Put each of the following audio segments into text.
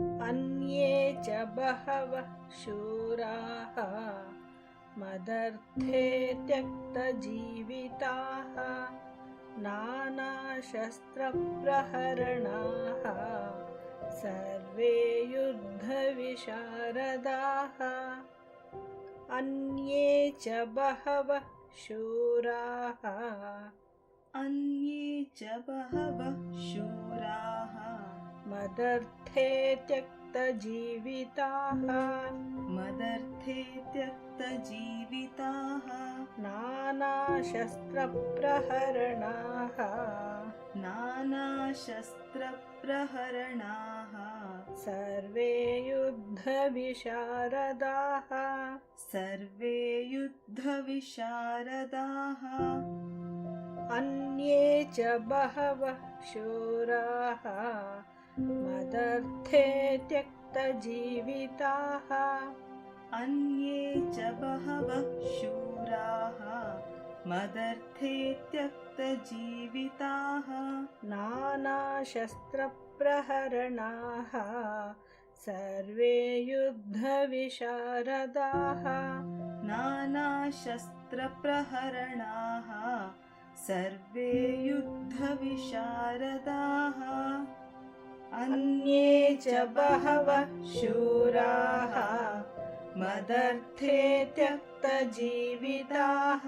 अन्ये च बहवः शूराः मदर्थे त्यक्तजीविताः नानाशस्त्रप्रहरणाः सर्वे युद्धविशारदाः। अन्ये च बहवः शूराः मदर्थे त्यक्तजीविताः नानाशस्त्रप्रहरणाः सर्वे युद्धविशारदाः। अन्ये च बहवः शूराः मदर्थे त्यक्तजीविताः नानाशस्त्रप्रहरणाः सर्वे युद्धविशारदाः। अन्ये च बहवः शूराः मदर्थे त्यक्तजीविताः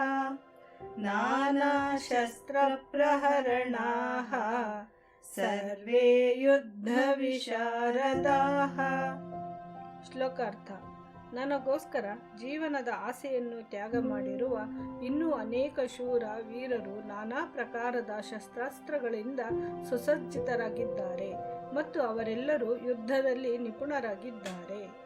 नानाशस्त्रप्रहरणाः सर्वे ಯುದ್ಧವಿಶಾರದಾಃ. ಶ್ಲೋಕಾರ್ಥ. ನನಗೋಸ್ಕರ ಜೀವನದ ಆಸೆಯನ್ನು ತ್ಯಾಗ ಮಾಡಿರುವ ಇನ್ನೂ ಅನೇಕ ಶೂರ ವೀರರು ನಾನಾ ಪ್ರಕಾರದ ಶಸ್ತ್ರಾಸ್ತ್ರಗಳಿಂದ ಸುಸಜ್ಜಿತರಾಗಿದ್ದಾರೆ ಮತ್ತು ಅವರೆಲ್ಲರೂ ಯುದ್ಧದಲ್ಲಿ ನಿಪುಣರಾಗಿದ್ದಾರೆ.